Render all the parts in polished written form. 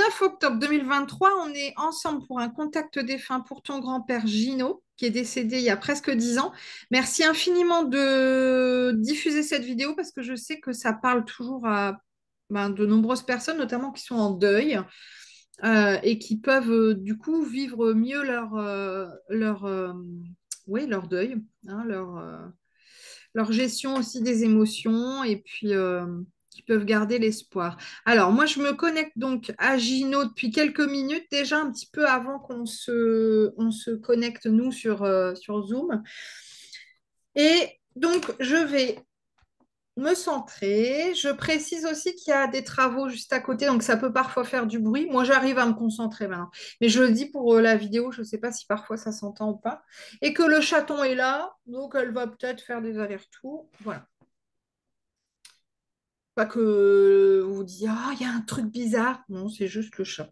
9 octobre 2023, on est ensemble pour un contact défunt pour ton grand-père Gino, qui est décédé il y a presque 10 ans. Merci infiniment de diffuser cette vidéo parce que je sais que ça parle toujours à de nombreuses personnes, notamment qui sont en deuil et qui peuvent du coup vivre mieux leur deuil, hein, leur gestion aussi des émotions et puis qui peuvent garder l'espoir. Alors, moi, je me connecte donc à Gino depuis quelques minutes, déjà un petit peu avant qu'on se connecte, nous, sur Zoom. Et donc, je vais me centrer. Je précise aussi qu'il y a des travaux juste à côté, donc ça peut parfois faire du bruit. Moi, j'arrive à me concentrer maintenant. Mais je le dis pour la vidéo, je ne sais pas si parfois ça s'entend ou pas. Et que le chaton est là, donc elle va peut-être faire des allers-retours. Voilà. Pas que vous vous disiez, ah, il y a un truc bizarre. Non, c'est juste le chat.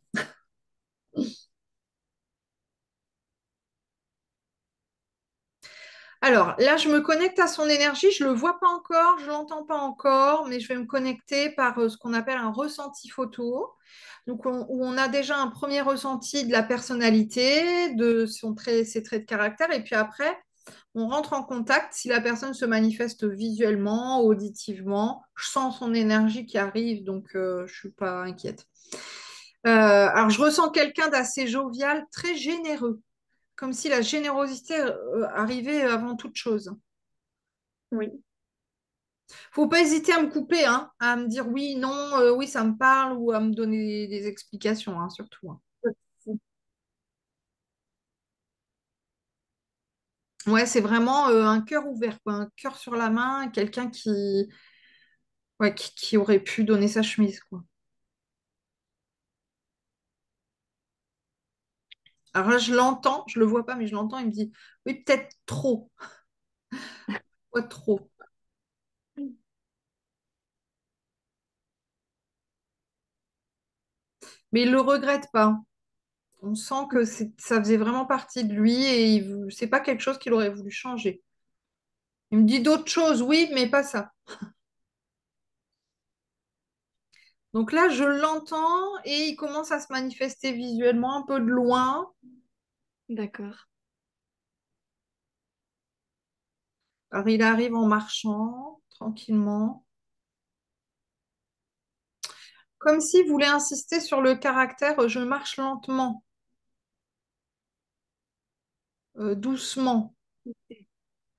Alors là, je me connecte à son énergie. Je ne le vois pas encore, je ne l'entends pas encore, mais je vais me connecter par ce qu'on appelle un ressenti photo. Donc, où on a déjà un premier ressenti de la personnalité, de ses traits de caractère. Et puis après, on rentre en contact. Si la personne se manifeste visuellement, auditivement, je sens son énergie qui arrive, donc je ne suis pas inquiète. Alors, je ressens quelqu'un d'assez jovial, très généreux, comme si la générosité arrivait avant toute chose. Oui. Faut pas hésiter à me couper, hein, à me dire oui, non, oui, ça me parle, ou à me donner des explications, hein, surtout, hein. Ouais, c'est vraiment un cœur ouvert, quoi, un cœur sur la main, quelqu'un ouais, qui aurait pu donner sa chemise, quoi. Alors là, je l'entends, je le vois pas, mais je l'entends, il me dit oui, peut-être trop, quoi trop. Mais il le regrette pas. On sent que ça faisait vraiment partie de lui et c'est pas quelque chose qu'il aurait voulu changer. Il me dit d'autres choses, oui, mais pas ça. Donc là, je l'entends et il commence à se manifester visuellement un peu de loin. D'accord. Alors il arrive en marchant tranquillement, comme s'il voulait insister sur le caractère je marche lentement, doucement.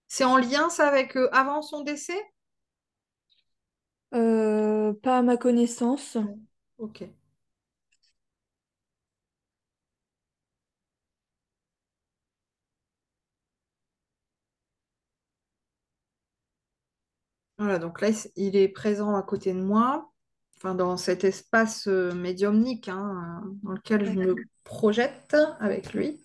C'est en lien ça avec avant son décès? Pas à ma connaissance. Non. Ok. Voilà, donc là, il est présent à côté de moi, enfin dans cet espace médiumnique hein, dans lequel je me D'accord. projette avec lui.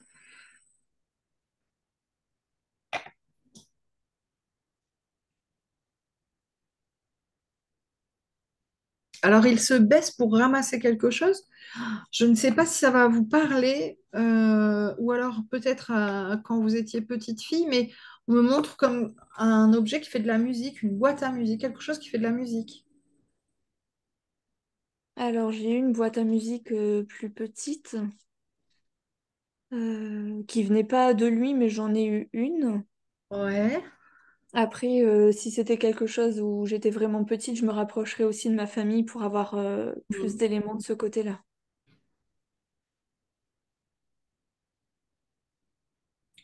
Alors, il se baisse pour ramasser quelque chose. Je ne sais pas si ça va vous parler, ou alors peut-être quand vous étiez petite fille, mais on me montre comme un objet qui fait de la musique, une boîte à musique, quelque chose qui fait de la musique. Alors, j'ai eu une boîte à musique plus petite qui venait pas de lui, mais j'en ai eu une. Ouais. Après, si c'était quelque chose où j'étais vraiment petite, je me rapprocherais aussi de ma famille pour avoir plus Mm. d'éléments de ce côté-là.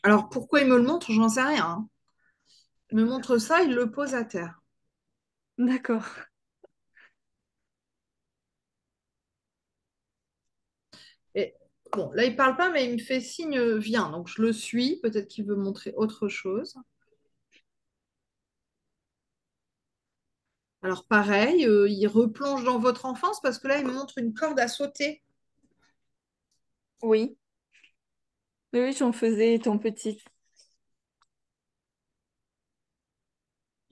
Alors, pourquoi il me le montre, j'en sais rien, hein. Il me montre ça, il le pose à terre. D'accord. Et bon, là, il parle pas, mais il me fait signe, viens. Donc, je le suis. Peut-être qu'il veut montrer autre chose. Alors, pareil, il replonge dans votre enfance parce que là, il me montre une corde à sauter. Oui. Oui, oui, j'en faisais étant petite.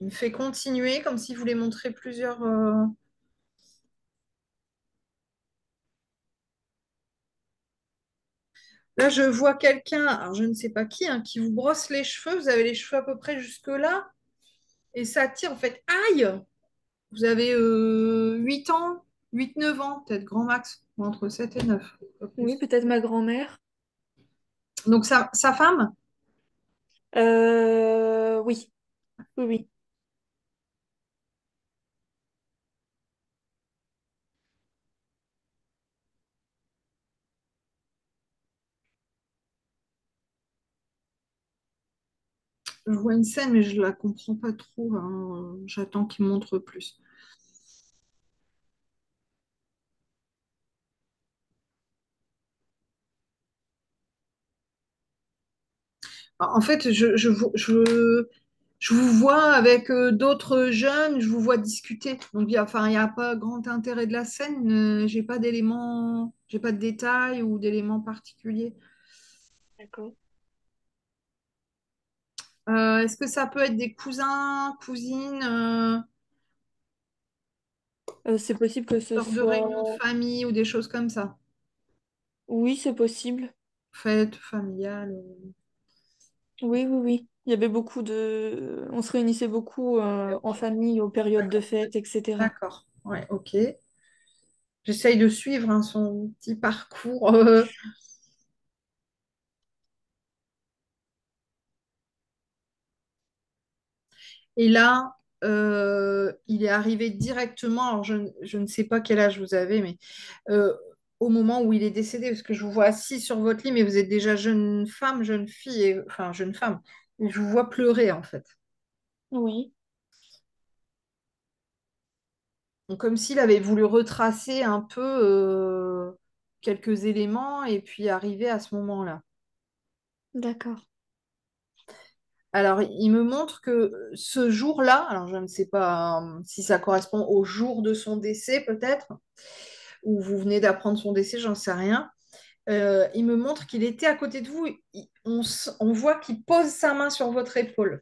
Il me fait continuer comme s'il voulait montrer plusieurs. Là, je vois quelqu'un, alors je ne sais pas qui, hein, qui vous brosse les cheveux. Vous avez les cheveux à peu près jusque-là. Et ça tire, en fait, aïe! Vous avez 8 ans. 8 9 ans, peut-être grand max, ou entre 7 et 9, pas Oui, plus. peut-être ma grand-mère. Donc sa femme, Oui, oui, oui. je vois une scène, mais je la comprends pas trop, hein. J'attends qu'il montre plus. En fait, je vous vois avec d'autres jeunes, je vous vois discuter. Donc, enfin, il n'y a pas grand intérêt de la scène. J'ai pas d'éléments, j'ai pas de détails ou d'éléments particuliers. D'accord. Est-ce que ça peut être des cousins, cousines, C'est possible que ce lors de soit... réunions de famille ou des choses comme ça? Oui, c'est possible. Fête familiale. Oui, oui, oui. Il y avait beaucoup de... On se réunissait beaucoup en famille aux périodes de D'accord. fête, etc. D'accord. Ouais, ok. J'essaye de suivre hein, son petit parcours. Et là, il est arrivé directement, alors je ne sais pas quel âge vous avez, mais euh, au moment où il est décédé, parce que je vous vois assis sur votre lit, mais vous êtes déjà jeune femme, jeune fille, enfin jeune femme, et je vous vois pleurer en fait. Oui, Donc, comme s'il avait voulu retracer un peu quelques éléments et puis arriver à ce moment-là. d'accord. Alors, il me montre que ce jour-là, alors je ne sais pas si ça correspond au jour de son décès peut-être, ou vous venez d'apprendre son décès, j'en sais rien. Il me montre qu'il était à côté de vous. On voit qu'il pose sa main sur votre épaule.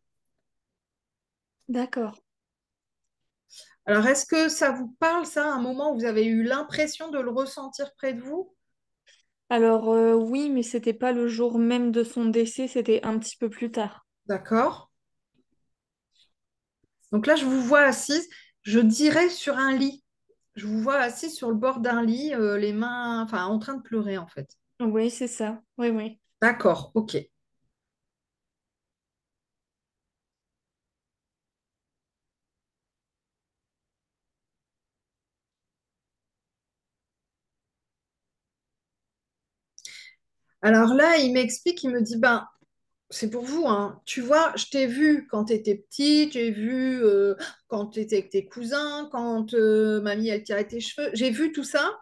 D'accord. Alors, est-ce que ça vous parle, ça, à un moment où vous avez eu l'impression de le ressentir près de vous? Alors, oui, mais c'était pas le jour même de son décès, c'était un petit peu plus tard. D'accord. Donc là, je vous vois assise, je dirais sur un lit. Je vous vois assise sur le bord d'un lit, les mains, enfin, en train de pleurer, en fait. Oui, c'est ça. Oui, oui. D'accord, ok. Alors là, il m'explique, il me dit, ben, c'est pour vous, hein. Tu vois, je t'ai vu quand tu étais petite, j'ai vu quand tu étais avec tes cousins, quand mamie, elle tirait tes cheveux. J'ai vu tout ça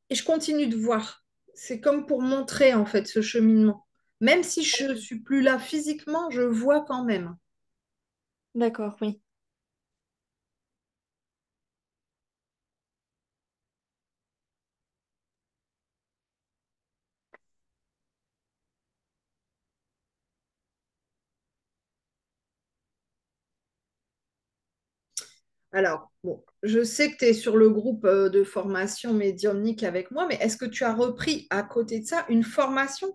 et je continue de voir. C'est comme pour montrer, en fait, ce cheminement. Même si je suis plus là physiquement, je vois quand même. D'accord, oui. Alors, bon, je sais que tu es sur le groupe de formation médiumnique avec moi, mais est-ce que tu as repris à côté de ça une formation?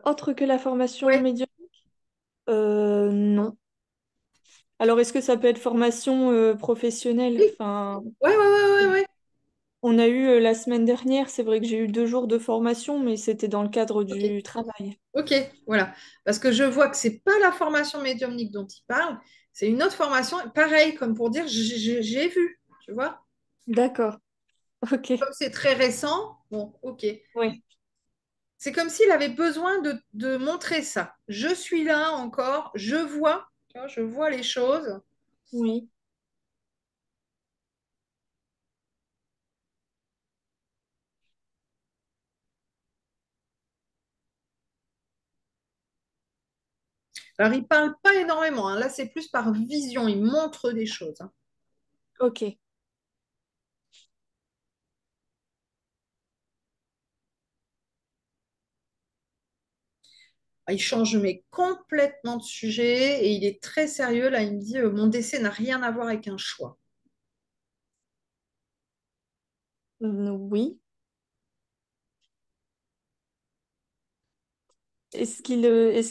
Autre que la formation Oui, médium? Non. Alors, est-ce que ça peut être formation professionnelle? oui, Enfin, ouais, ouais, ouais, ouais, ouais. on a eu la semaine dernière, c'est vrai que j'ai eu 2 jours de formation, mais c'était dans le cadre Ok, du travail. ok, voilà. Parce que je vois que c'est pas la formation médiumnique dont il parle, c'est une autre formation, pareil, comme pour dire j'ai vu, tu vois. D'accord, ok. Comme c'est très récent, bon, ok. Oui, C'est comme s'il avait besoin de montrer ça. Je suis là encore, je vois, tu vois, je vois les choses. oui. Alors, il parle pas énormément, hein. Là, c'est plus par vision, il montre des choses, hein. Ok. Il change mais complètement de sujet et il est très sérieux. Là, il me dit, mon décès n'a rien à voir avec un choix. Oui. Est-ce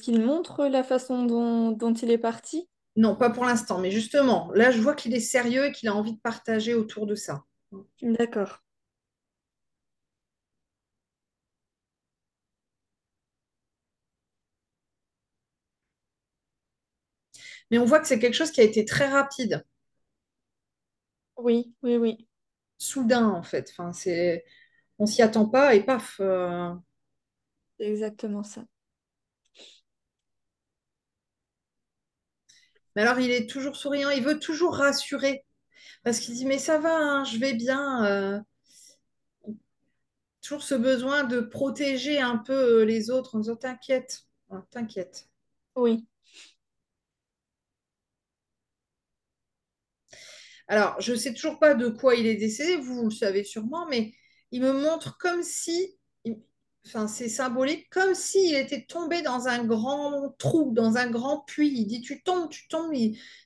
qu'il montre la façon dont il est parti? Non, pas pour l'instant, mais justement, là, je vois qu'il est sérieux et qu'il a envie de partager autour de ça. D'accord. Mais on voit que c'est quelque chose qui a été très rapide, Oui, oui, oui. soudain, en fait. Enfin, on s'y attend pas et paf. C'est exactement ça. Mais alors, il est toujours souriant, il veut toujours rassurer. Parce qu'il dit, mais ça va, hein, je vais bien. Toujours ce besoin de protéger un peu les autres en disant, t'inquiète, hein, t'inquiète. Oui, Alors, je ne sais toujours pas de quoi il est décédé, vous le savez sûrement, mais il me montre comme si, enfin, c'est symbolique, comme s'il était tombé dans un grand trou, dans un grand puits. Il dit, tu tombes,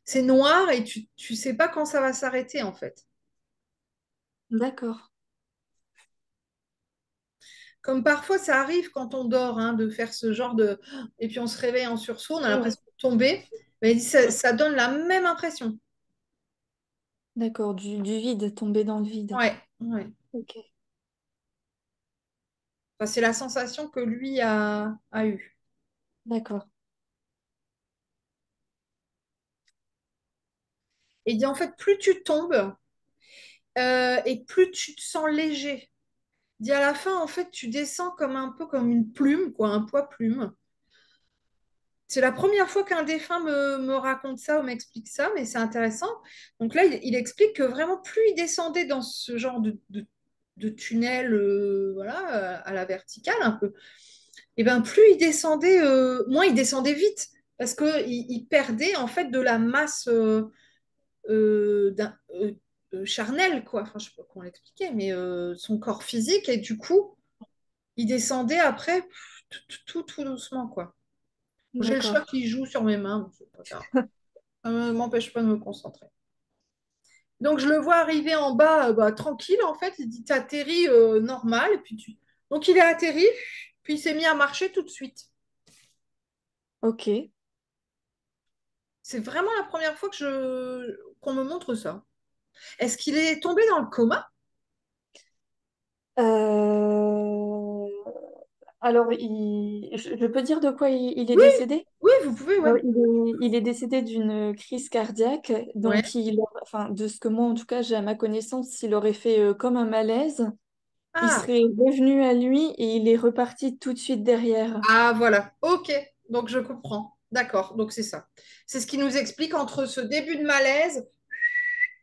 c'est noir et tu sais pas quand ça va s'arrêter, en fait. d'accord. Comme parfois, ça arrive quand on dort, hein, de faire ce genre de... Et puis on se réveille en sursaut, on a Oui, l'impression de tomber. Mais il dit, ça donne la même impression. d'accord. Du vide, tomber dans le vide. Ouais, ouais. Ok, Enfin, c'est la sensation que lui a eue. d'accord. Et il dit, en fait, plus tu tombes, et plus tu te sens léger. Il dit, à la fin, en fait, tu descends comme un peu comme une plume, quoi, un poids plume. C'est la première fois qu'un défunt me raconte ça ou m'explique ça, mais c'est intéressant. Donc là, il explique que vraiment, plus il descendait dans ce genre de tunnel, voilà, à la verticale un peu, et ben plus il descendait, moins il descendait vite, parce qu'il il perdait en fait de la masse charnelle, quoi. Enfin, je sais pas comment l'expliquer, mais son corps physique, et du coup, il descendait après tout doucement, quoi. J'ai le chat D'accord. qui joue sur mes mains, donc c'est pas grave. Ça ne m'empêche pas de me concentrer. Donc, je le vois arriver en bas, bah, tranquille, en fait. Il dit, t'atterris normal. Et puis donc, il est atterri, puis il s'est mis à marcher tout de suite. Ok. C'est vraiment la première fois qu'on me montre ça. Est-ce qu'il est tombé dans le coma? Euh, Alors, je peux dire de quoi il est Oui, décédé? oui, vous pouvez, ouais. Il est décédé d'une crise cardiaque, Ouais. donc enfin, de ce que moi, en tout cas, j'ai à ma connaissance, il aurait fait comme un malaise. Il Ah, serait revenu à lui et il est reparti tout de suite derrière. ah, voilà. Ok. Donc, je comprends. D'accord. Donc, c'est ça. C'est ce qui nous explique entre ce début de malaise,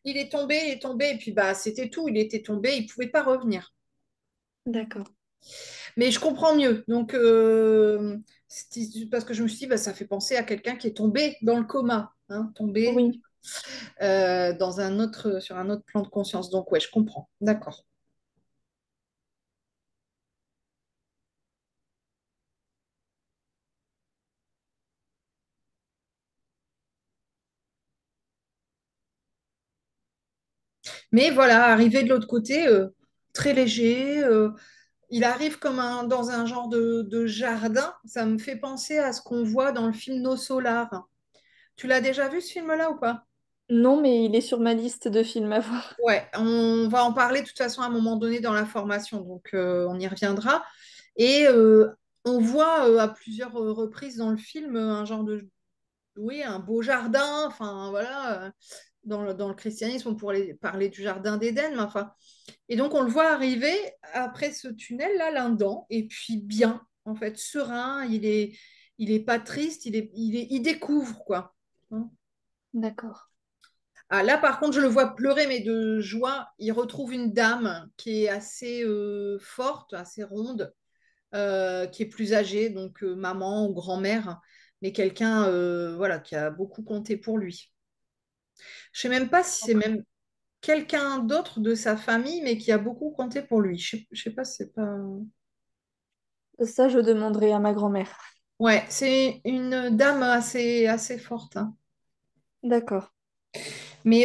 il est tombé, et puis bah, c'était tout. Il était tombé, il ne pouvait pas revenir. D'accord. Mais je comprends mieux. Donc, parce que je me suis dit, bah, ça fait penser à quelqu'un qui est tombé dans le coma, hein, tombé Oui. sur un autre plan de conscience. Donc, ouais, je comprends. D'accord. Mais voilà, arrivé de l'autre côté, très léger, il arrive dans un genre de jardin. Ça me fait penser à ce qu'on voit dans le film Nos Solars. Tu l'as déjà vu ce film-là ou pas? Non, mais il est sur ma liste de films à voir. Ouais, on va en parler de toute façon à un moment donné dans la formation, donc on y reviendra. Et on voit à plusieurs reprises dans le film un genre de, oui, un beau jardin, enfin voilà, dans le christianisme, on pourrait parler du jardin d'Éden, mais enfin. Et donc on le voit arriver après ce tunnel-là, là-dedans, et puis bien, en fait, serein, il est pas triste, il découvre, quoi. Hein. D'accord. Ah, là, par contre, je le vois pleurer, mais de joie. Il retrouve une dame qui est assez forte, assez ronde, qui est plus âgée, donc maman ou grand-mère, mais quelqu'un voilà, qui a beaucoup compté pour lui. Je sais même pas si c'est même quelqu'un d'autre de sa famille, mais qui a beaucoup compté pour lui. Je sais pas, si c'est pas. Ça, je demanderai à ma grand-mère. Ouais, c'est une dame assez forte, hein. D'accord. Mais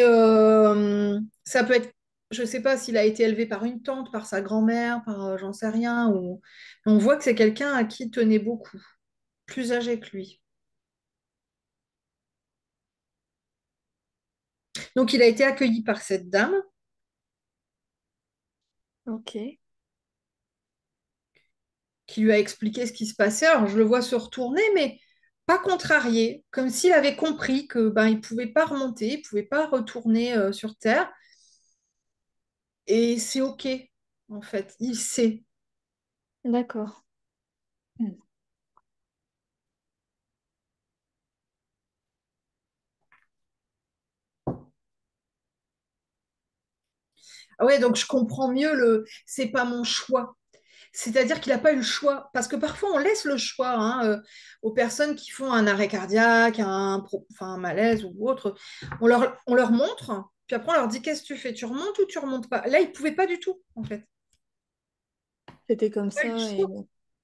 ça peut être, je sais pas s'il a été élevé par une tante, par sa grand-mère, par j'en sais rien. On voit que c'est quelqu'un à qui il tenait beaucoup, plus âgé que lui. Donc, il a été accueilli par cette dame Ok. qui lui a expliqué ce qui se passait. Alors, je le vois se retourner, mais pas contrarié, comme s'il avait compris que ben, il pouvait pas remonter, il pouvait pas retourner sur Terre. Et c'est OK, en fait. Il sait. D'accord. Ah ouais, donc je comprends mieux le c'est pas mon choix. C'est-à-dire qu'il n'a pas eu le choix. Parce que parfois, on laisse le choix hein, aux personnes qui font un arrêt cardiaque, enfin, un malaise ou autre. On leur montre, puis après, on leur dit, qu'est-ce que tu fais? Tu remontes ou tu remontes pas? Là, il ne pouvait pas du tout, en fait. C'était comme Pas eu le ça et... choix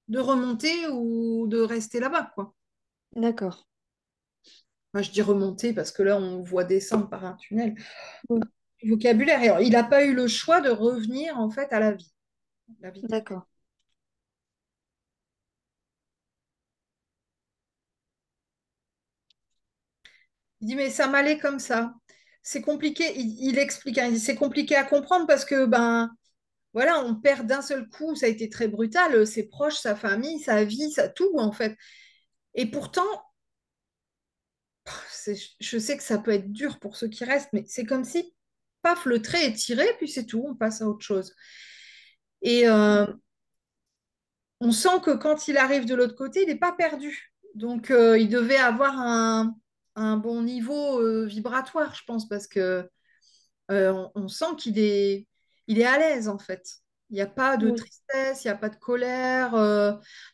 de remonter ou de rester là-bas, quoi. D'accord. Moi, je dis remonter parce que là, on voit descendre par un tunnel. Oui. Vocabulaire. Et alors, il n'a pas eu le choix de revenir, en fait, à la vie terrestre. D'accord. Il dit, mais ça m'allait comme ça. C'est compliqué. Il explique, hein, il dit, c'est compliqué à comprendre parce que, ben, voilà, on perd d'un seul coup. Ça a été très brutal. Ses proches, sa famille, sa vie, tout, en fait. Et pourtant, je sais que ça peut être dur pour ceux qui restent, mais c'est comme si, paf, le trait est tiré, puis c'est tout, on passe à autre chose. Et on sent que quand il arrive de l'autre côté, il n'est pas perdu. Donc, il devait avoir un bon niveau vibratoire, je pense, parce que on sent il est à l'aise en fait. Il n'y a pas de Oui. tristesse, il n'y a pas de colère.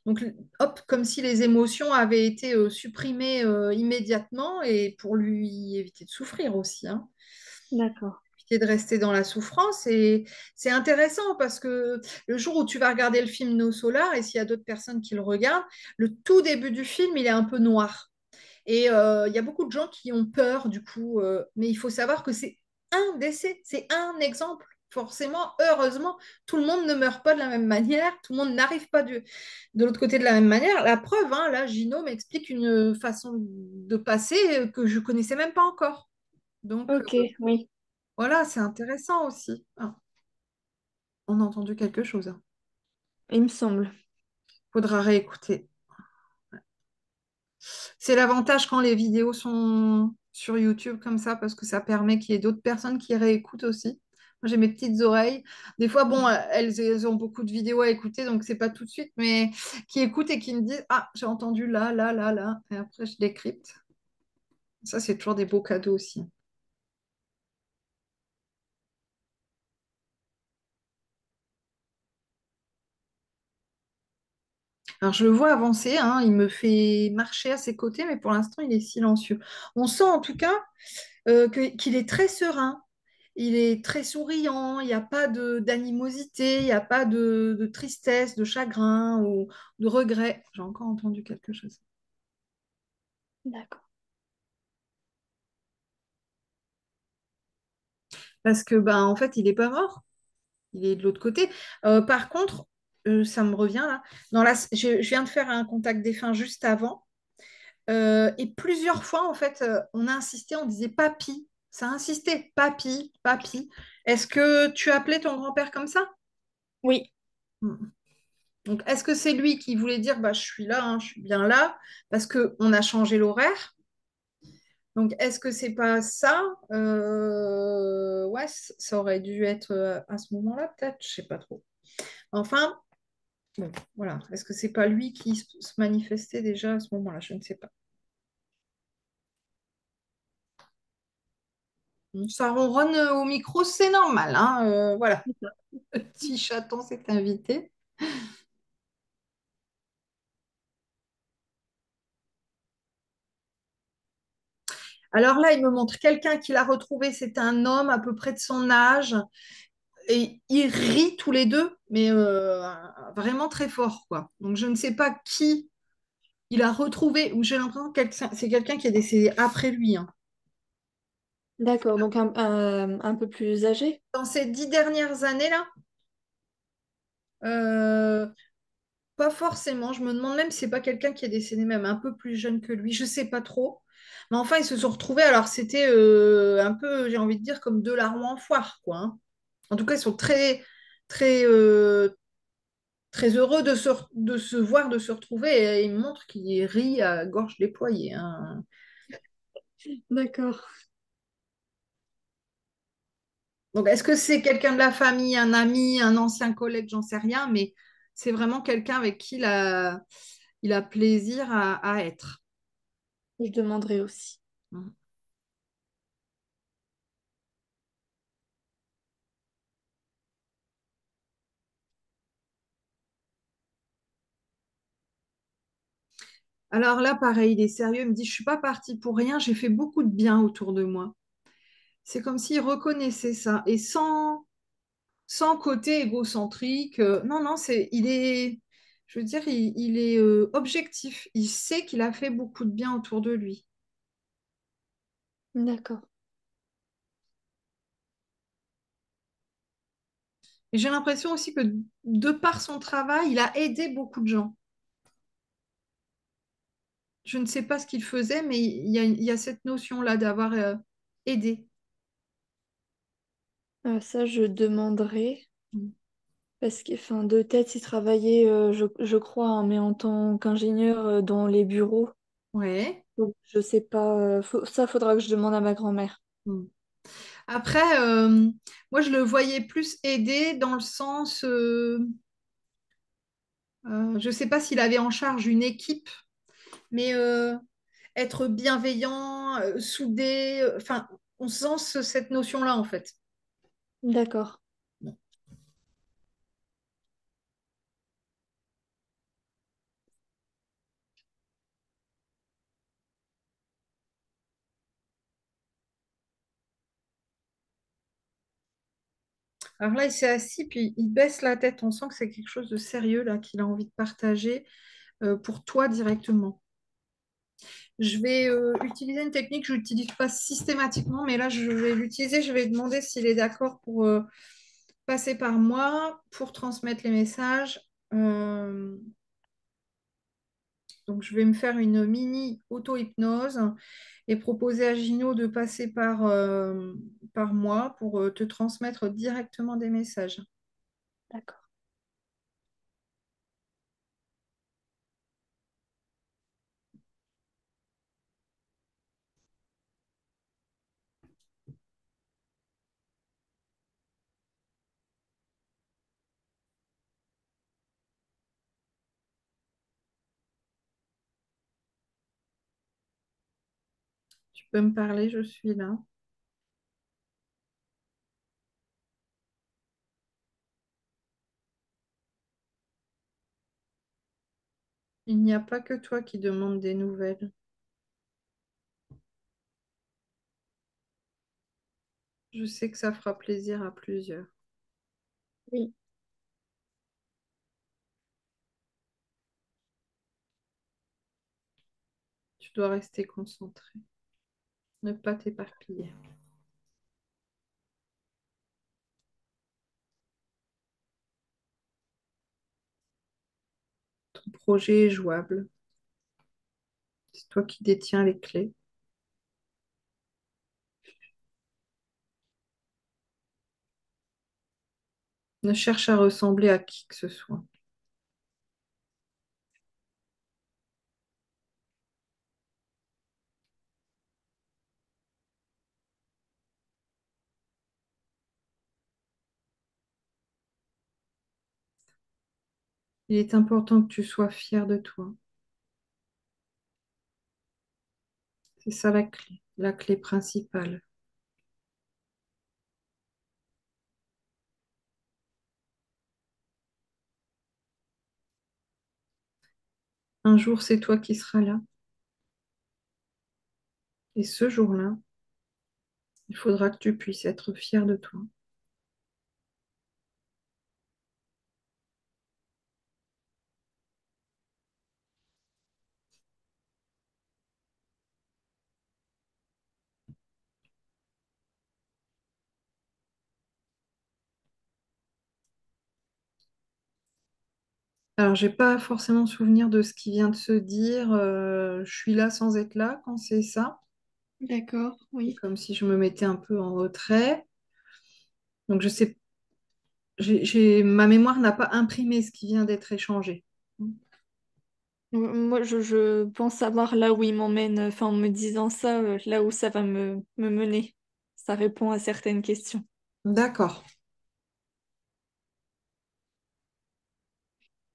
Donc, hop, comme si les émotions avaient été supprimées immédiatement et pour lui éviter de souffrir aussi, hein. D'accord. Éviter de rester dans la souffrance. Et c'est intéressant parce que le jour où tu vas regarder le film No Solar, et s'il y a d'autres personnes qui le regardent, le tout début du film, il est un peu noir. Et il y a beaucoup de gens qui ont peur du coup, mais il faut savoir que c'est un décès, c'est un exemple. Forcément, heureusement, tout le monde ne meurt pas de la même manière, tout le monde n'arrive pas de l'autre côté de la même manière. La preuve, hein, là, Gino m'explique une façon de passer que je connaissais même pas encore. Donc Ok, oui. voilà, c'est intéressant aussi. Ah, on a entendu quelque chose, hein. Il me semble. Faudra réécouter. C'est l'avantage quand les vidéos sont sur YouTube comme ça, parce que ça permet qu'il y ait d'autres personnes qui réécoutent aussi. Moi, j'ai mes petites oreilles. Des fois, bon, elles ont beaucoup de vidéos à écouter, donc c'est pas tout de suite, mais qui écoutent et qui me disent, ah, j'ai entendu là, là, là, là. Et après, je décrypte. Ça, c'est toujours des beaux cadeaux aussi. Alors, je le vois avancer, hein, il me fait marcher à ses côtés, mais pour l'instant, il est silencieux. On sent en tout cas qu'il est très serein. Il est très souriant, il n'y a pas d'animosité, il n'y a pas de tristesse, de chagrin ou de regret. J'ai encore entendu quelque chose. D'accord. Parce que, ben, en fait, il n'est pas mort, il est de l'autre côté. Par contre, ça me revient là. Je viens de faire un contact défunt juste avant. Et plusieurs fois, en fait, on a insisté, on disait papy. Ça a insisté, papy, papy. Est-ce que tu appelais ton grand-père comme ça? Oui. Hmm. Donc, est-ce que c'est lui qui voulait dire, bah, je suis là, hein, je suis bien là, parce qu'on a changé l'horaire? Donc, est-ce que c'est pas ça? Ouais, ça aurait dû être à ce moment-là, peut-être, je sais pas trop. Enfin, bon, voilà. Est-ce que c'est pas lui qui se manifestait déjà à ce moment-là? Je ne sais pas. Ça ronronne au micro, c'est normal, hein, voilà. Petit chaton s'est invité. Alors là, il me montre quelqu'un qui l'a retrouvé. C'est un homme à peu près de son âge. Et ils rient tous les deux, mais vraiment très fort, quoi. Donc je ne sais pas qui il a retrouvé, ou j'ai l'impression que c'est quelqu'un qui est décédé après lui, hein. D'accord, donc un peu plus âgé. Dans ces 10 dernières années-là, euh, pas forcément. Je me demande même si c'est pas quelqu'un qui est décédé même un peu plus jeune que lui. Je sais pas trop. Mais enfin, ils se sont retrouvés. Alors, c'était un peu, j'ai envie de dire, comme deux larrons en foire, quoi, hein. En tout cas, ils sont très, très heureux de se voir, de se retrouver. Et ils montrent qu'ils rient à gorge déployée, hein. D'accord. Donc, est-ce que c'est quelqu'un de la famille, un ami, un ancien collègue, j'en sais rien, mais c'est vraiment quelqu'un avec qui il a plaisir à être. Je demanderai aussi. Alors là, pareil, il est sérieux, il me dit, je suis pas partie pour rien, j'ai fait beaucoup de bien autour de moi. C'est comme s'il reconnaissait ça. Et sans côté égocentrique. Non, non, je veux dire, il est objectif. Il sait qu'il a fait beaucoup de bien autour de lui. D'accord. Et j'ai l'impression aussi que de par son travail, il a aidé beaucoup de gens. Je ne sais pas ce qu'il faisait, mais il y a cette notion-là d'avoir aidé. Ça, je demanderai. Parce que, enfin, de tête, il travaillait, je crois, hein, mais en tant qu'ingénieur dans les bureaux. Ouais. Donc, je sais pas. Ça, faudra que je demande à ma grand-mère. Mm. Après, moi, je le voyais plus aider dans le sens, je ne sais pas s'il avait en charge une équipe, mais être bienveillant, soudé, enfin, on sent cette notion-là, en fait. D'accord. Alors là, il s'est assis, puis il baisse la tête. On sent que c'est quelque chose de sérieux, là, qu'il a envie de partager pour toi directement. Je vais utiliser une technique que je n'utilise pas systématiquement, mais là, je vais l'utiliser. Je vais demander s'il est d'accord pour passer par moi pour transmettre les messages. Euh, donc, je vais me faire une mini auto-hypnose et proposer à Gino de passer par moi pour te transmettre directement des messages. D'accord. Tu peux me parler, je suis là. Il n'y a pas que toi qui demande des nouvelles. Je sais que ça fera plaisir à plusieurs. Oui. Tu dois rester concentré, ne pas t'éparpiller. Ton projet est jouable. C'est toi qui détiens les clés. Ne cherche à ressembler à qui que ce soit. Il est important que tu sois fier de toi. C'est ça la clé principale. Un jour, c'est toi qui seras là. Et ce jour-là, il faudra que tu puisses être fier de toi. Alors, j'ai pas forcément souvenir de ce qui vient de se dire. Je suis là sans être là quand c'est ça. D'accord, C'est oui. comme si je me mettais un peu en retrait. Donc, je sais, ma mémoire n'a pas imprimé ce qui vient d'être échangé. Moi, je pense savoir là où il m'emmène, enfin, en me disant ça, là où ça va me mener. Ça répond à certaines questions. D'accord.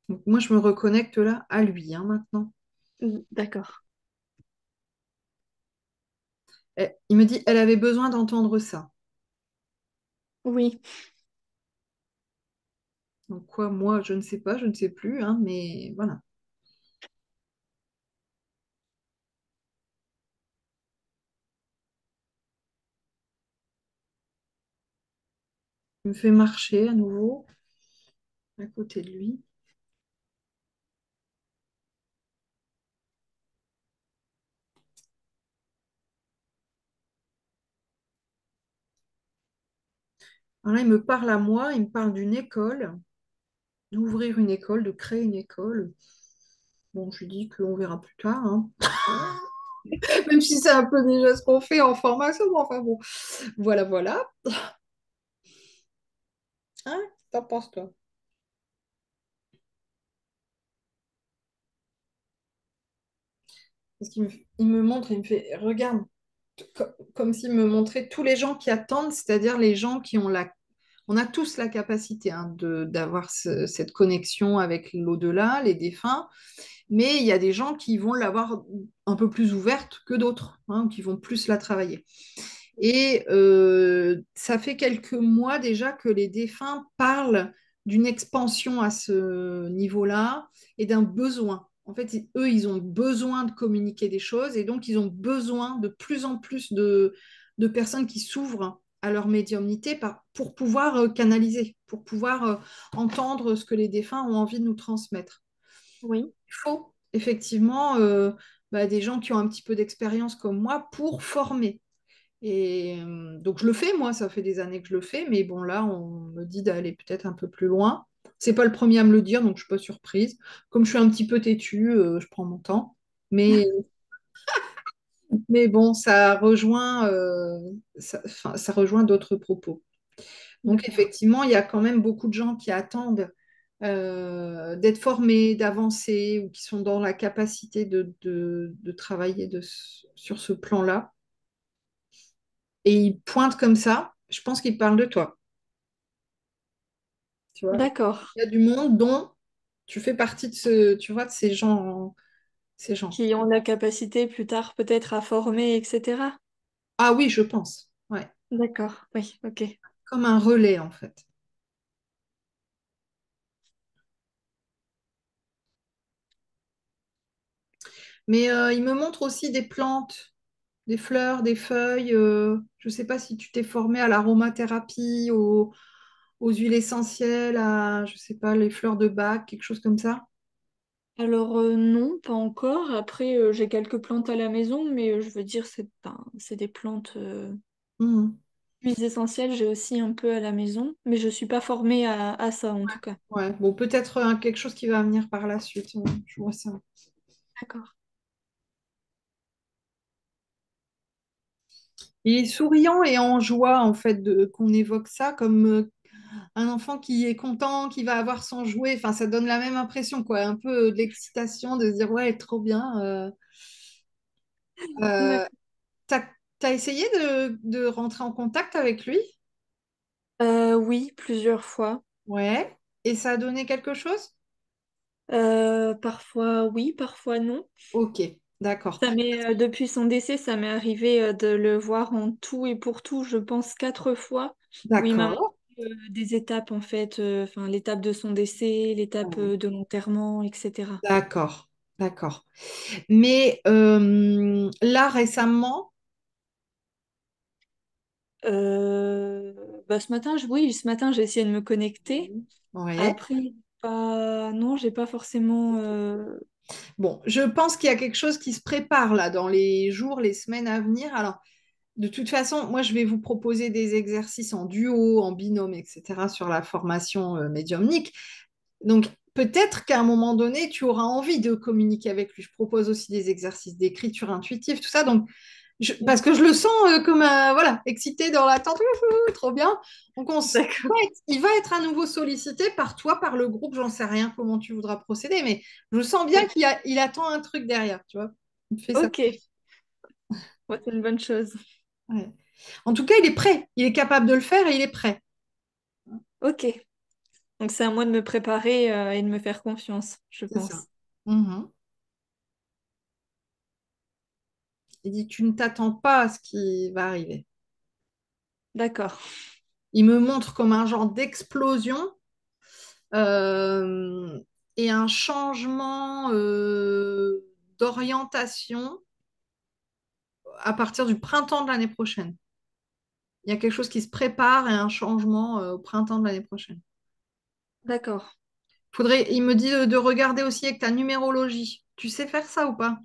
Donc, moi, je me reconnecte là à lui, hein, maintenant. D'accord. Il me dit, elle avait besoin d'entendre ça. Oui, Donc, quoi, moi, je ne sais pas, je ne sais plus, hein, mais voilà. Il me fait marcher à nouveau à côté de lui. Alors là, il me parle à moi, il me parle d'une école, d'ouvrir une école, de créer une école. Bon, je lui dis qu'on verra plus tard, hein. Même si c'est un peu déjà ce qu'on fait en formation, mais enfin bon, voilà, voilà. Hein? T'en penses toi? Parce il me montre, il me fait, regarde, comme s'il me montrait tous les gens qui attendent, c'est-à-dire les gens qui ont la... On a tous la capacité, hein, d'avoir cette connexion avec l'au-delà, les défunts, mais il y a des gens qui vont l'avoir un peu plus ouverte que d'autres, hein, qui vont plus la travailler. Et ça fait quelques mois déjà que les défunts parlent d'une expansion à ce niveau-là et d'un besoin. En fait, eux, ils ont besoin de communiquer des choses et donc ils ont besoin de plus en plus de personnes qui s'ouvrent à leur médiumnité pour pouvoir canaliser, pour pouvoir entendre ce que les défunts ont envie de nous transmettre. oui. Il faut effectivement des gens qui ont un petit peu d'expérience comme moi pour former. Et donc je le fais, moi, ça fait des années que je le fais, mais bon, là, on me dit d'aller peut-être un peu plus loin. C'est pas le premier à me le dire, donc je suis pas surprise. Comme je suis un petit peu têtue, je prends mon temps. Mais, mais bon, enfin, ça rejoint d'autres propos. Donc D'accord. effectivement, il y a quand même beaucoup de gens qui attendent d'être formés, d'avancer, ou qui sont dans la capacité de travailler sur ce plan-là. Et ils pointent comme ça, je pense qu'ils parlent de toi. Tu vois, D'accord. il y a du monde dont tu fais partie de ce, tu vois, de ces gens. Qui ont la capacité plus tard peut-être à former, etc. Ah oui, je pense. Ouais, D'accord, oui, ok. comme un relais en fait. Mais il me montre aussi des plantes, des fleurs, des feuilles. Je ne sais pas si tu t'es formé à l'aromathérapie, aux huiles essentielles, à, je sais pas, les fleurs de bac, quelque chose comme ça. Alors non, pas encore. Après, j'ai quelques plantes à la maison, mais je veux dire, c'est des plantes Mhm. plus essentielles. J'ai aussi un peu à la maison, mais je suis pas formée à ça en tout cas. Ouais, bon, peut-être quelque chose qui va venir par la suite. Ouais, je vois ça. D'accord. Il est souriant et en joie, en fait, qu'on évoque ça comme un enfant qui est content, qui va avoir son jouet. Enfin, ça donne la même impression, quoi. Un peu de l'excitation de se dire, ouais, trop bien. Euh, D'accord. t'as, t'as essayé de rentrer en contact avec lui? Oui, plusieurs fois. Ouais. Et ça a donné quelque chose? Parfois oui, parfois non. Ok, d'accord. Depuis son décès, ça m'est arrivé de le voir en tout et pour tout, je pense 4 fois, où il m'a montré D'accord. des étapes en fait, enfin l'étape de son décès, l'étape Ouais. de l'enterrement, etc. D'accord, d'accord. Mais là, récemment, Euh, Ce matin, oui, ce matin, j'ai essayé de me connecter. ouais. Après, non, j'ai pas forcément. Bon, je pense qu'il y a quelque chose qui se prépare là dans les jours, les semaines à venir. Alors, de toute façon, moi, je vais vous proposer des exercices en duo, en binôme, etc. sur la formation médiumnique. Donc, peut-être qu'à un moment donné, tu auras envie de communiquer avec lui. Je propose aussi des exercices d'écriture intuitive, tout ça. Donc, Parce que je le sens comme voilà, excité dans l'attente, trop bien. Donc D'accord. il va être à nouveau sollicité par toi, par le groupe, j'en sais rien comment tu voudras procéder, mais je sens bien Oui. il attend un truc derrière, tu vois. Il fait ça. Ok, ouais, c'est une bonne chose. Ouais. En tout cas, il est prêt, il est capable de le faire et il est prêt. Ok, donc c'est à moi de me préparer et de me faire confiance, je C'est ça. pense. Mhm. Il dit, tu ne t'attends pas à ce qui va arriver. D'accord, Il me montre comme un genre d'explosion euh, et un changement d'orientation à partir du printemps de l'année prochaine. Il y a quelque chose qui se prépare et un changement au printemps de l'année prochaine. d'accord. Il me dit de regarder aussi avec ta numérologie. Tu sais faire ça ou pas?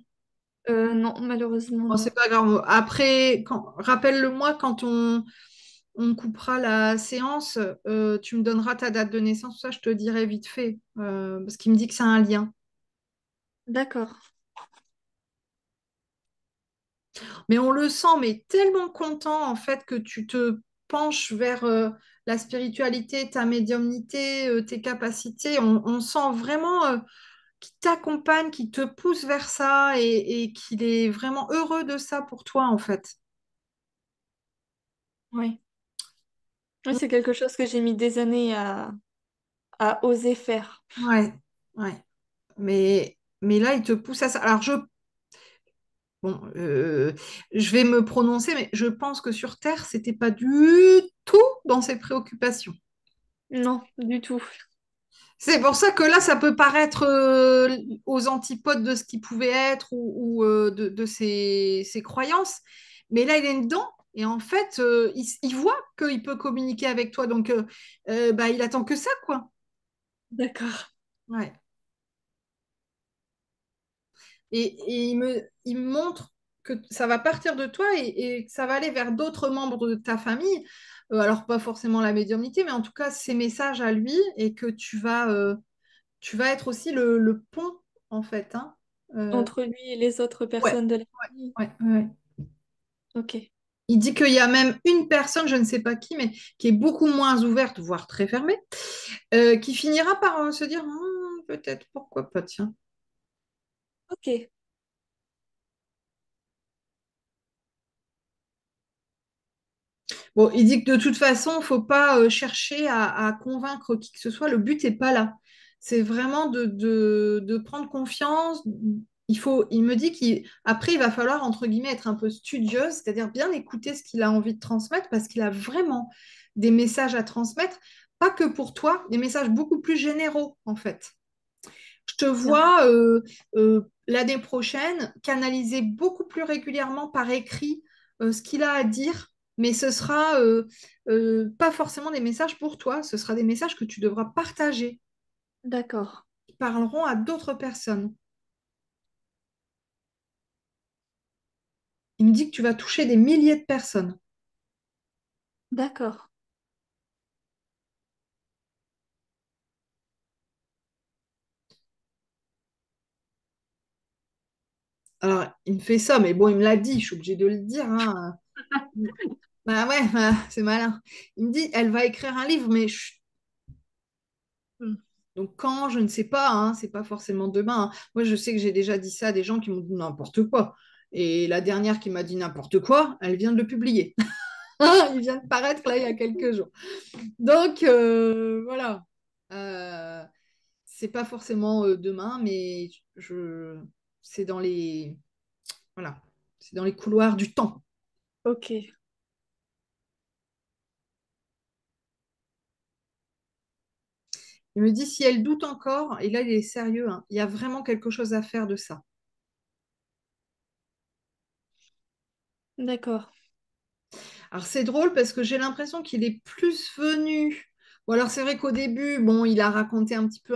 Non, malheureusement, Bon, non. c'est pas grave. Après, rappelle-le-moi quand on coupera la séance, tu me donneras ta date de naissance, ça je te dirai vite fait, parce qu'il me dit que c'est un lien. D'accord. Mais on le sent, mais tellement content en fait que tu te penches vers la spiritualité, ta médiumnité, tes capacités. On sent vraiment qu'il t'accompagne, qu'il te pousse vers ça et qu'il est vraiment heureux de ça pour toi en fait. Oui. Oui, c'est quelque chose que j'ai mis des années à oser faire. Ouais, ouais. Mais là, il te pousse à ça. Alors, bon, je vais me prononcer, mais je pense que sur Terre, c'était pas du tout dans ses préoccupations. Non, du tout. C'est pour ça que là, ça peut paraître aux antipodes de ce qui pouvait être ou de ses croyances. Mais là, il est dedans. Et en fait, il voit qu'il peut communiquer avec toi. Donc, bah, il attend que ça, quoi. D'accord. Ouais. Il me montre que ça va partir de toi et que ça va aller vers d'autres membres de ta famille. Alors, pas forcément la médiumnité, mais en tout cas, ses messages à lui et que tu vas être aussi le pont, en fait. Hein. Euh, Entre lui et les autres ouais, personnes de la famille. ouais. Ok. Il dit qu'il y a même une personne, je ne sais pas qui, mais qui est beaucoup moins ouverte, voire très fermée, qui finira par se dire peut-être, pourquoi pas, tiens. Ok. Bon, il dit que de toute façon, il ne faut pas chercher à convaincre qui que ce soit. Le but n'est pas là. C'est vraiment de prendre confiance. Il me dit qu'après, il va falloir, entre guillemets, être un peu studieuse, c'est-à-dire bien écouter ce qu'il a envie de transmettre parce qu'il a vraiment des messages à transmettre, pas que pour toi, des messages beaucoup plus généraux, en fait. Je te Bien. vois l'année prochaine canaliser beaucoup plus régulièrement par écrit ce qu'il a à dire, mais ce sera pas forcément des messages pour toi, ce sera des messages que tu devras partager, D'accord. qui parleront à d'autres personnes. Il me dit que tu vas toucher des milliers de personnes. D'accord. Alors, il me fait ça, mais bon, il me l'a dit, je suis obligée de le dire. Hein. Bah ouais, bah, c'est malin. Il me dit, elle va écrire un livre, mais chut. Donc quand, je ne sais pas, hein, c'est pas forcément demain. Hein. Moi, je sais que j'ai déjà dit ça à des gens qui m'ont dit n'importe quoi. Et la dernière qui m'a dit n'importe quoi, elle vient de le publier. Il vient de paraître là il y a quelques jours. Donc voilà. Euh, c'est pas forcément demain, mais c'est dans les voilà, c'est dans les couloirs du temps. Ok. Il me dit si elle doute encore, et là il est sérieux, hein, il y a vraiment quelque chose à faire de ça. D'accord. Alors c'est drôle parce que j'ai l'impression qu'il est plus venu. Bon alors c'est vrai qu'au début, bon, il a raconté un petit peu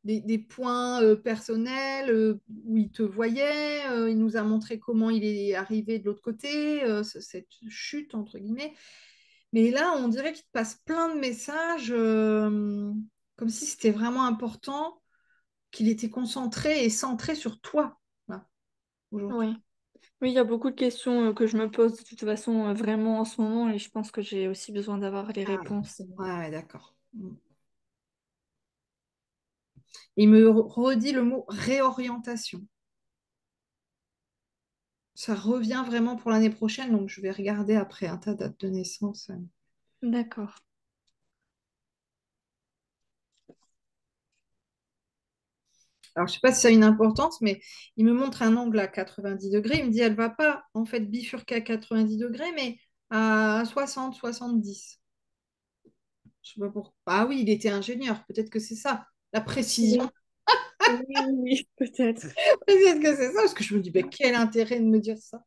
des points personnels où il te voyait, il nous a montré comment il est arrivé de l'autre côté, cette chute entre guillemets. Mais là, on dirait qu'il te passe plein de messages comme si c'était vraiment important, qu'il était concentré et centré sur toi là, aujourd'hui. Oui. Oui, il y a beaucoup de questions que je me pose de toute façon vraiment en ce moment et je pense que j'ai aussi besoin d'avoir les Ah, réponses. ouais, ouais, d'accord. Il me redit le mot réorientation. Ça revient vraiment pour l'année prochaine, donc je vais regarder après ta date de naissance. D'accord. Alors, je ne sais pas si ça a une importance, mais il me montre un angle à 90 degrés. Il me dit, elle ne va pas en fait bifurquer à 90 degrés, mais à 60, 70. Je sais pas pourquoi. Ah oui, il était ingénieur. Peut-être que c'est ça, la précision. Oui, oui, oui, oui, peut-être. Peut-être que c'est ça, parce que je me dis, mais quel intérêt de me dire ça?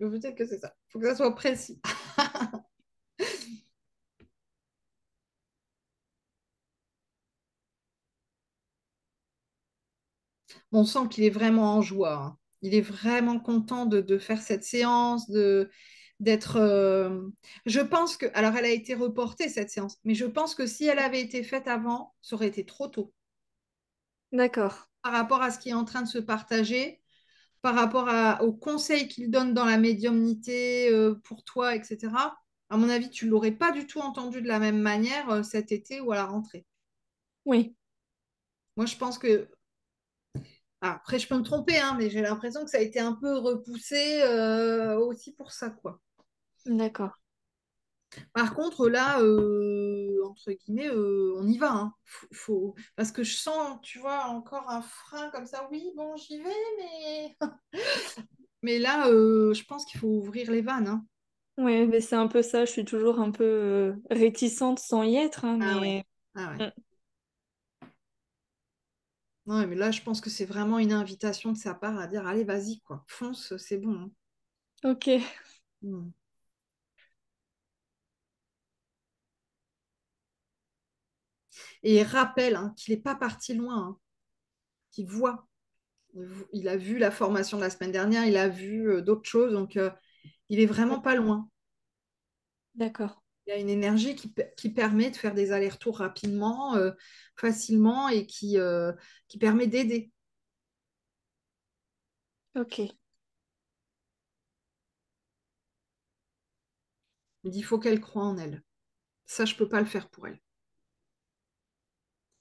Mais peut-être que c'est ça. Il faut que ça soit précis. On sent qu'il est vraiment en joie, hein. Il est vraiment content de faire cette séance, d'être. Je pense que. Alors, elle a été reportée, cette séance, mais je pense que si elle avait été faite avant, ça aurait été trop tôt D'accord. par rapport à ce qui est en train de se partager, par rapport aux conseils qu'il donne dans la médiumnité pour toi, etc. À mon avis, tu ne l'aurais pas du tout entendu de la même manière cet été ou à la rentrée. Oui, Moi, je pense que après, je peux me tromper, hein, mais j'ai l'impression que ça a été un peu repoussé aussi pour ça, quoi. d'accord. Par contre, là, entre guillemets, on y va, hein. Parce que je sens, tu vois, encore un frein comme ça. Oui, bon, j'y vais, mais... Mais là, je pense qu'il faut ouvrir les vannes, hein. Oui, mais c'est un peu ça. Je suis toujours un peu réticente sans y être, hein, Ah ouais. mais Ah ouais. Mm. Ouais, mais là, je pense que c'est vraiment une invitation de sa part à dire, allez, vas-y, quoi. Fonce, c'est bon, hein. Ok. Mm. Et il rappelle hein, qu'il n'est pas parti loin, hein, qu'il voit. Il a vu la formation de la semaine dernière, il a vu d'autres choses, donc il est vraiment pas loin. D'accord. Il y a une énergie qui permet de faire des allers-retours rapidement, facilement et qui permet d'aider. Ok. Il dit, il faut qu'elle croie en elle. Ça, je peux pas le faire pour elle.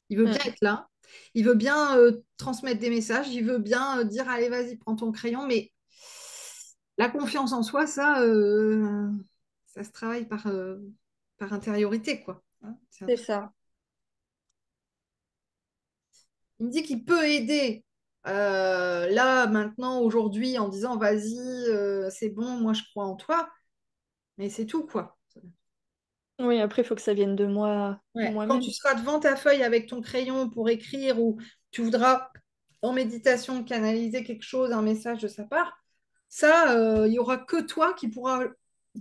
Il veut bien Mm. être là, il veut bien transmettre des messages, il veut bien dire, allez, vas-y, prends ton crayon, mais la confiance en soi, ça se travaille par intériorité, quoi. Hein, c'est un C'est truc. ça. Il me dit qu'il peut aider là, maintenant, aujourd'hui, en disant vas-y, c'est bon, moi je crois en toi, mais c'est tout, quoi. Oui, après, il faut que ça vienne de moi, Ouais. Quand moi-même. tu seras devant ta feuille avec ton crayon pour écrire ou tu voudras en méditation canaliser quelque chose, un message de sa part, ça, il n'y aura que toi qui pourra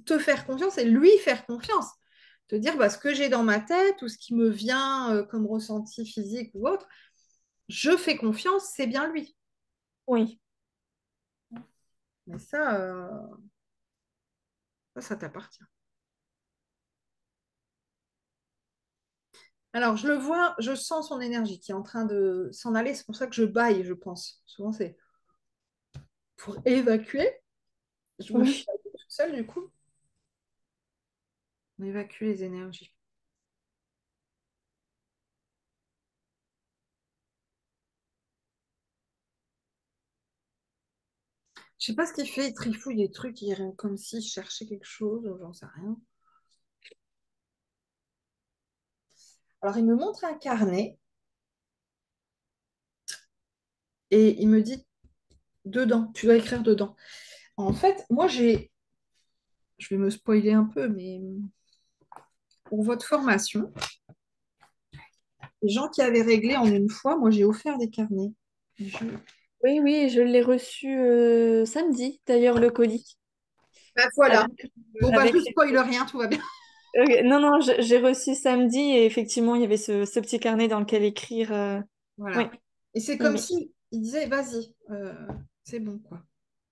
te faire confiance et lui faire confiance. Te dire bah, ce que j'ai dans ma tête ou ce qui me vient comme ressenti physique ou autre, je fais confiance, c'est bien lui. Oui. Mais ça t'appartient. Alors, je le vois, je sens son énergie qui est en train de s'en aller. C'est pour ça que je baille, je pense. Souvent, c'est pour évacuer. Je me Oui. suis toute seule, du coup. On évacue les énergies. Je sais pas ce qu'il fait. Il trifouille des trucs comme s'il cherchait quelque chose, ou j'en sais rien. Alors, il me montre un carnet et il me dit dedans, tu dois écrire dedans. En fait, moi, je vais me spoiler un peu, mais pour votre formation, les gens qui avaient réglé en une fois, moi, j'ai offert des carnets. Je- Oui, oui, je l'ai reçu samedi, d'ailleurs, le colis. Bah, voilà. Avec, Bon, bah, je avec ne spoil rien, tout va bien. Non, non, j'ai reçu samedi et effectivement, il y avait ce petit carnet dans lequel écrire. Oui, Voilà. Et c'est oui, comme oui. si il disait, vas-y, c'est bon, quoi.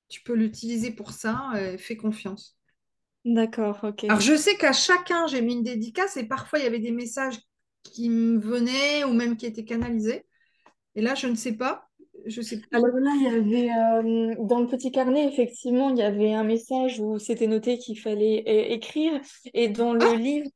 Tu peux l'utiliser pour ça, fais confiance. D'accord, ok. Alors, je sais qu'à chacun, j'ai mis une dédicace et parfois, il y avait des messages qui me venaient ou même qui étaient canalisés. Et là, je ne sais pas. Je sais plus. Alors là, il y avait dans le petit carnet, effectivement, il y avait un message où c'était noté qu'il fallait écrire. Et dans le Ah, livre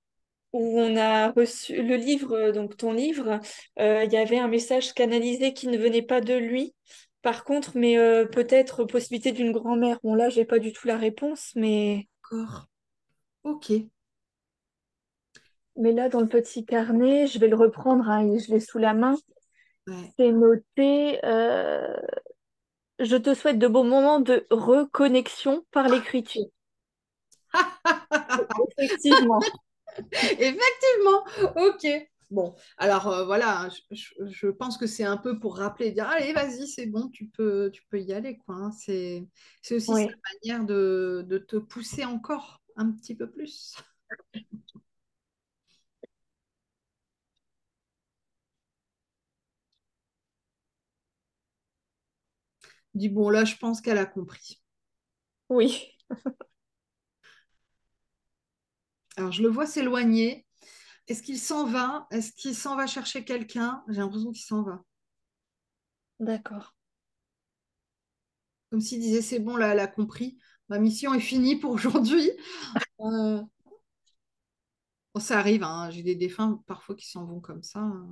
où on a reçu le livre, donc ton livre, il y avait un message canalisé qui ne venait pas de lui. Par contre, mais peut-être possibilité d'une grand-mère. Bon, là, j'ai pas du tout la réponse, d'accord. Ok. mais là, dans le petit carnet, je vais le reprendre, hein, je l'ai sous la main. Ouais. C'est noté. Je te souhaite de bons moments de reconnexion par l'écriture. Effectivement. Effectivement. Ok. Bon, alors voilà, hein, je pense que c'est un peu pour rappeler, dire, allez, vas-y, c'est bon, tu peux y aller, quoi, hein. C'est aussi sa Oui, manière de te pousser encore un petit peu plus. Dis, bon, là, je pense qu'elle a compris. oui, Alors, je le vois s'éloigner. Est-ce qu'il s'en va? Est-ce qu'il s'en va chercher quelqu'un? J'ai l'impression qu'il s'en va. d'accord. Comme s'il disait, c'est bon, là, elle a compris. Ma mission est finie pour aujourd'hui. Euh, bon, ça arrive, hein. J'ai des défunts parfois qui s'en vont comme ça, hein.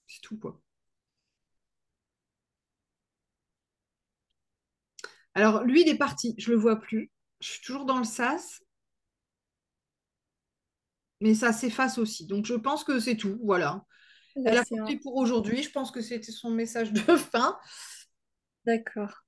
C'est tout, quoi. Alors, lui, il est parti. Je le vois plus. Je suis toujours dans le sas, mais ça s'efface aussi. Donc, je pense que c'est tout. Voilà. Là, Elle a c'est un... compris pour aujourd'hui. Je pense que c'était son message de fin. D'accord.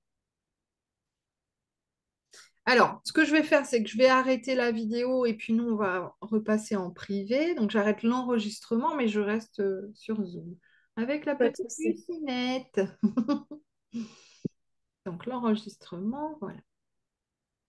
Alors, ce que je vais faire, c'est que je vais arrêter la vidéo et puis nous, on va repasser en privé. Donc, j'arrête l'enregistrement, mais je reste sur Zoom avec la Pas de petite souci. Lucinette. Donc, l'enregistrement, voilà.